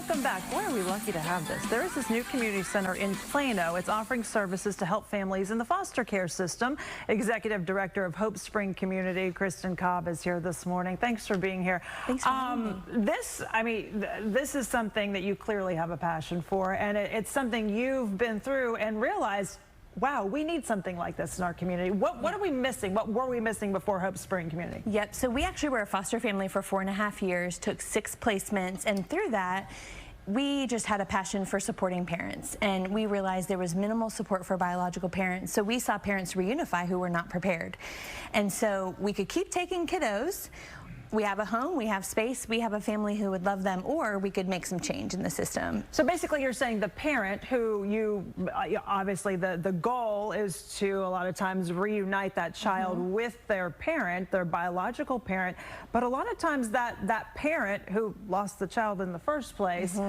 Welcome back. Boy, are we lucky to have this. There is this new community center in Plano. It's offering services to help families in the foster care system. Executive Director of Hope Spring Community, Kristen Kolb, is here this morning. Thanks for being here. Thanks for having me. This is something that you clearly have a passion for, and it's something you've been through and realized, wow, we need something like this in our community. What are we missing? What were we missing before Hope Spring Community? Yep, so we actually were a foster family for 4.5 years, took 6 placements, and through that, we just had a passion for supporting parents, and we realized there was minimal support for biological parents, so we saw parents reunify who were not prepared. And so we could keep taking kiddos. We have a home, we have space, we have a family who would love them, or we could make some change in the system. So basically you're saying the parent who obviously the goal is to a lot of times reunite that child with their parent, their biological parent, but a lot of times that parent who lost the child in the first place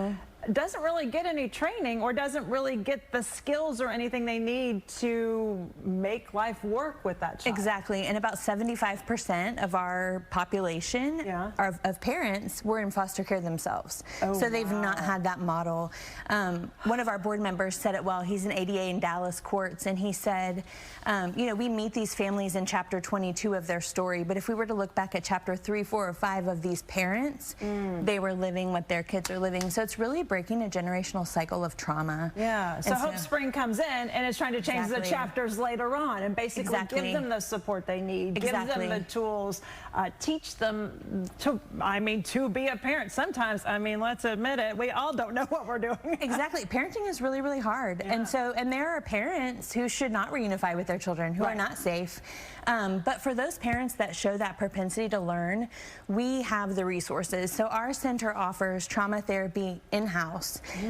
doesn't really get any training or doesn't really get the skills or anything they need to make life work with that child. Exactly, and about 75% of our population of parents were in foster care themselves. So they've not had that model. One of our board members said it well. He's an ADA in Dallas courts, and he said, you know, we meet these families in chapter 22 of their story, but if we were to look back at chapter 3, 4, or 5 of these parents, they were living what their kids are living. So it's really breaking a generational cycle of trauma. Yeah, so Hope Spring comes in and is trying to change the chapters later on and basically give them the support they need, give them the tools, teach them to be a parent. Sometimes, let's admit it, we all don't know what we're doing. Exactly, parenting is really, really hard. And there are parents who should not reunify with their children, who are not safe. But for those parents that show that propensity to learn, we have the resources. So our center offers trauma therapy in-house.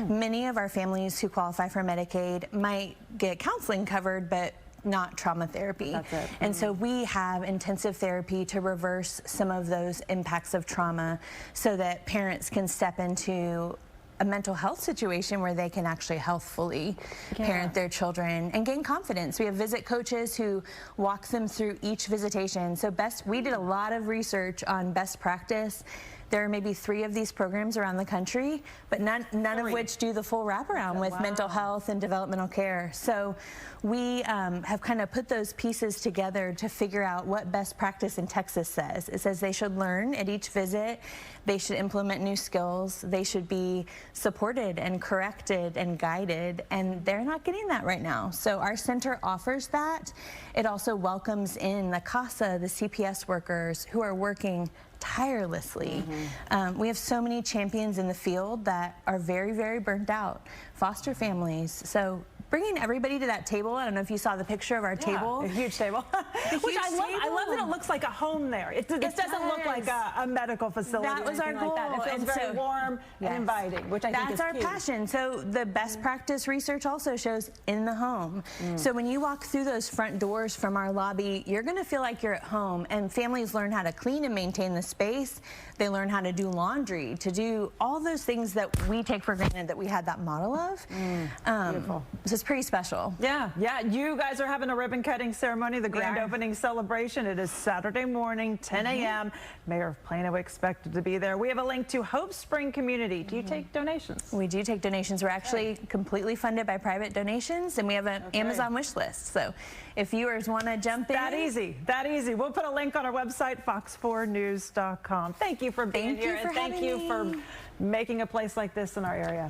Many of our families who qualify for Medicaid might get counseling covered, but not trauma therapy. That's it. And so we have intensive therapy to reverse some of those impacts of trauma so that parents can step into a mental health situation where they can actually healthfully parent their children and gain confidence. We have visit coaches who walk them through each visitation. So we did a lot of research on best practice. There are maybe 3 of these programs around the country, but none of which do the full wraparound with mental health and developmental care. So we have kind of put those pieces together to figure out what best practice in Texas says. It says they should learn at each visit, they should implement new skills, they should be supported and corrected and guided, and they're not getting that right now. So our center offers that. It also welcomes in the CASA, the CPS workers who are working tirelessly. We have so many champions in the field that are very, very burnt out, foster families. So bringing everybody to that table, I don't know if you saw the picture of our table. A huge table. Which I love that it looks like a home there. This doesn't look like a medical facility. That was our goal. Like that. It feels very warm and inviting, which I think is That's our passion. So the best practice research also shows in the home. So when you walk through those front doors from our lobby, you're going to feel like you're at home, and families learn how to clean and maintain the space. They learn how to do laundry, to do all those things that we take for granted that we had that model of. Beautiful. So it's pretty special. Yeah, you guys are having a ribbon cutting ceremony, the grand opening celebration. It is Saturday morning, 10 a.m. Mayor of Plano expected to be there. We have a link to Hope Spring Community. Do you take donations? We do take donations. We're actually completely funded by private donations, and we have an Amazon wish list. So if viewers want to jump in. That easy. We'll put a link on our website, fox4news.com. Thank you for being here, and thank you for making a place like this in our area.